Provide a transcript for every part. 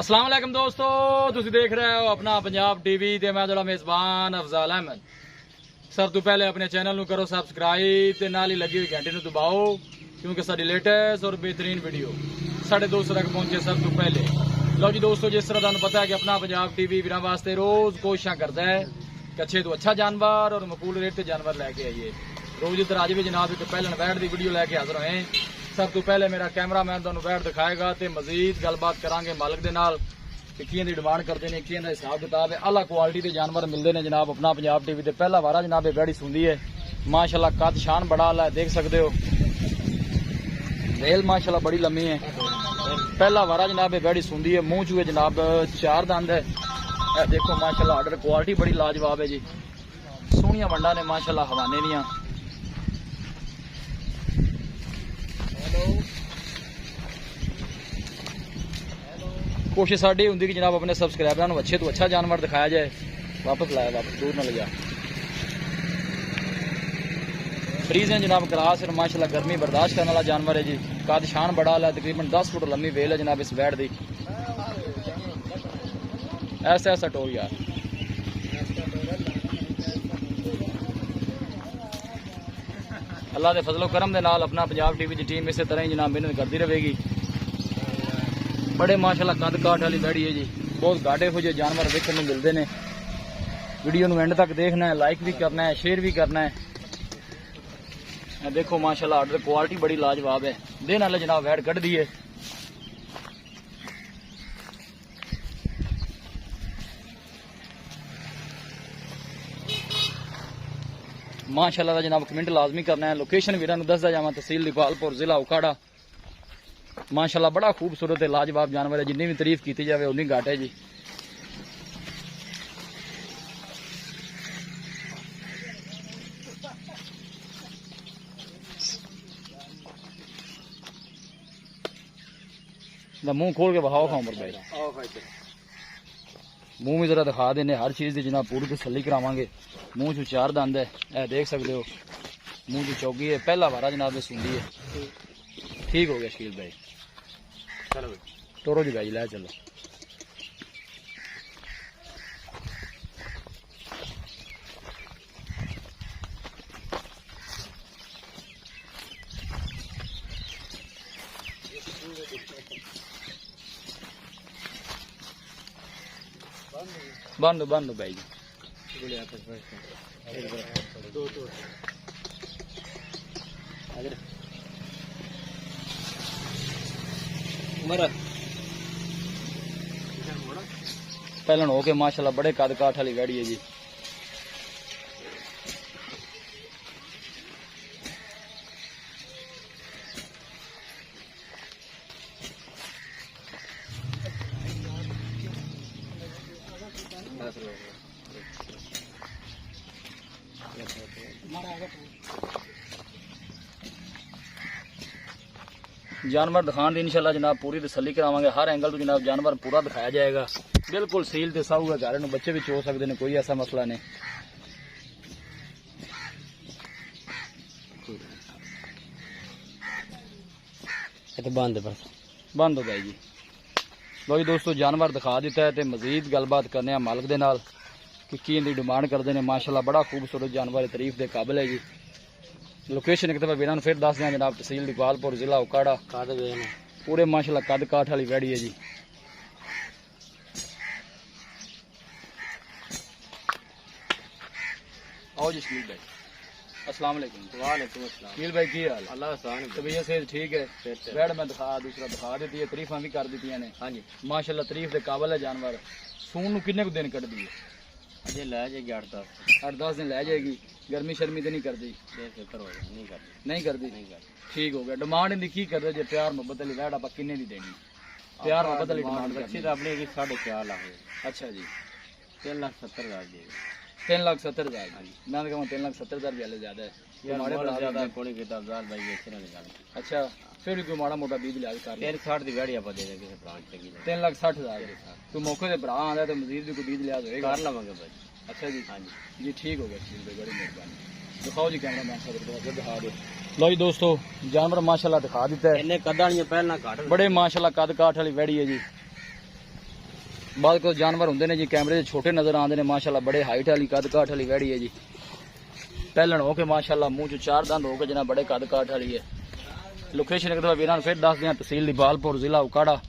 अस्सलाम वालेकुम दोस्तों, तुसीं देख रहे हो अपना पंजाब टीवी ते मैं तुहाडा मेज़बान अफजाल अहमद। सब तो पहले अपने चैनल नूं करो सबसक्राइब ते नाल ही लगी हुई घंटी नूं दबाओ, क्योंकि साडी लेटेस्ट और बेहतरीन वीडियो साढ़े दोस्तों तक पहुंचे सब तो पहले। लो जी दोस्तों, जिस तरह तुहानूं पता है कि अपना पंजाब टीवी वीरां वास्ते रोज कोशिशां करता है कि अच्छे तो अच्छा जानवर और मकबूल रेट ते जानवर लैके आइए। रोज इधर अज भी जनाब एक पहलन वैट की वीडियो लैके हाजिर होए। सब तो पहले मेरा कैमरामैन तुहानूं वैट दिखाएगा तो मजीद गलबात करांगे मालिक दे नाल कि कियां दी डिमांड करते हैं, कियां दा हिसाब किताब है। अला क्वालिटी के जानवर मिलते हैं जनाब अपना पंजाब टीवी ते। पहला वारा जनाब ये वैड़ी सुंदी है, माशाल्लाह कद शान बड़ा आला है, देख सकते हो। रेल माशाल्लाह बड़ी लम्मी है। पहला वारा जनाब ये वैड़ी सुंदी है, मुंह चूहे जनाब 4 दंद है। देखो माशाल्लाह आर्डर क्वालिटी बड़ी लाजवाब है जी। सोहनिया वंडा ने माशाल्लाह हवाने दियां। कोशिश साड़ी होंगी कि जनाब अपने सबसक्राइबरों को अच्छे तो अच्छा जानवर दिखाया जाए। वापस लाया, वापस दूर न ले जा। फ्रीज है जनाब क्रास और माशाल्लाह गर्मी बर्दाश्त करने वाला जानवर है जी। कद शान बड़ा है, तकरीबन 10 फुट लंबी वेल है जनाब इस वैट दी। ऐसा ऐसा टोल यार। अल्लाह के फजलो करम के नाल अपना पंजाब टीवी की टीम इस तरह ही जनाब मेहनत करती रहेगी। बड़े माशाल्लाह कद काठ वाली वैड़ी है जी। बहुत गाढ़े हो जाए जानवर देखने को मिलते हैं। वीडियो नूं एंड तक देखना है, लाइक भी करना है, शेयर भी करना है। देखो माशाल्लाह ऑर्डर क्वालिटी बड़ी लाजवाब है। दिन वाले जनाब वैट कढ़ दी है। माशाल्लाह दा जनाब कमेंट लाजमी करना है। लोकेशन वीरां नूं दसदा जावां, तहसील दीपालपुर, जिला उकाड़ा। माशाल्लाह बड़ा खूबसूरत है, लाजवाब जानवर है। जिन्नी भी तारीफ की जाए उन्नी घट है जी। मुंह खोल के बहाओ खाओ भाई, मुंह भी जरा दिखा देने। हर चीज की जनाब पूरी तसल्ली करावांगे। मुंह चो 4 दंद है, ए देख सकते हो। मुंह की चौकी है, पहला वारा जनाब सुंदी है। ठीक हो गया शकील भाई, चलो तोरो जी भाई लै चलो। बंद बंद भाई जी। पहलन हो के माशाल्लाह बड़े कद काठ वाली वैड़ी है जी। जानवर दिखाने की इंशाल्लाह जनाब पूरी तसल्ली करावांगे। हर एंगल तो जनाब जानवर पूरा दिखाया जाएगा। बिल्कुल सील ते साऊ है, घर में बच्चे भी चो सकते हैं, कोई ऐसा मसला नहीं। बंद हो जाए जी। लो जी दोस्तों, जानवर दिखा दिता है तो मजीद गलबात करने मालिक दे नाल कि की इनकी डिमांड करते हैं। माशाल्लाह बड़ा खूबसूरत जानवर है, तारीफ के काबिल है जी। लोकेशन एक दफा वीरां फिर दस दें जनाब, तहसील दीपालपुर, जिला उकाड़ा। पूरे माशाल्लाह कद काठ वाली वैड़ी है जी। आओ जी शकील भाई, अस्सलाम वालेकुम। वालेकुम अस्सलाम। शकील भाई की हाल? अल्लाह तबीयत सेहत ठीक है? वैड़ मैं दिखा दूसरा दिखा दी है, तारीफा भी कर दी ने। हाँ जी माशाल्लाह तारीफ के काबिल है जानवर। सून किन्ने दिन कट दी है? अजे लै जाएगी 8-10 दिन लै जाएगी। गर्मी शर्मी तो नहीं करती? नहीं करती। ठीक हो गया। डिमांड इनकी की कर जे प्यार मुहब्बत वाली वैड़ आप किन्ने दी देनी? प्यार मुहब्बत वाली डिमांड अच्छी तो अपनी 4.5 लाख। अच्छा जी, 3,70,000 जी। 3,70,000। मैं कहूँ 3,70,000 भी ज्यादा है। अच्छा फिर भी कोई माड़ा मोटा बीज लिहाज कर 3,60 की गाड़ी आप दे देंगे। 3,60,000 तू मौके से भरा आंदा तो मजीद भी कोई बीज लिहाज होएगा कर लवांगे भाई। अच्छा जी, हाँ जी ठीक हो गया, ठीक है, बड़ी मेहरबानी। दिखाओ जी कैमरा मैन साहब दिखा दो। लो जी दोस्तों, जानवर माशाल्लाह दिखा दिता है। इन्ने कद वाली पहला काट बड़े माशाल्लाह कद काठ वाली वैड़ी है जी। बाद कोई जानवर होंगे ने जी कैमरे छोटे नजर आते हैं, माशाल्लाह बड़े हाइट वाली कद काठ वाली वैड़ी है जी। पहलन हो के माशाल्लाह मुंह च 4 दंद हो के जना बड़े कद काठ वाली है। लोकेशन एक दफा वीरां फिर दस दियां, तहसील लिबालपुर, जिला उकाड़ा।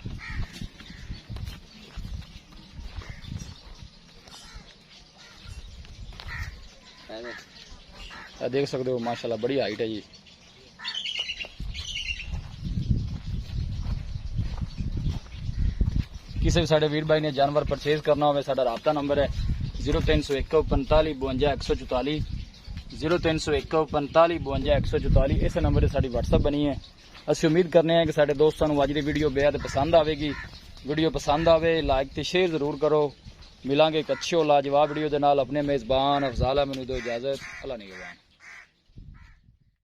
देख सकते हो माशाल्लाह बड़ी हाइट है जी। किसी भी साढ़े वीर भाई ने जानवर परचेज करना हो, साडा राबता नंबर है 0301 45 52 144 0301 45 52 144। इस नंबर से साड़ी व्हाट्सएप बनी है। असं उम्मीद करने हैं कि साढ़े दोस्तों को अज की वीडियो बेहद पसंद आएगी। वीडियो पसंद आवे लाइक तो शेयर जरूर करो। मिलांगे एक अच्छी और लाजवाब वीडियो के नाल। अपने मेज़बान अफजाल अहमद नूं दो इजाजत। अल्लाह निगहबान।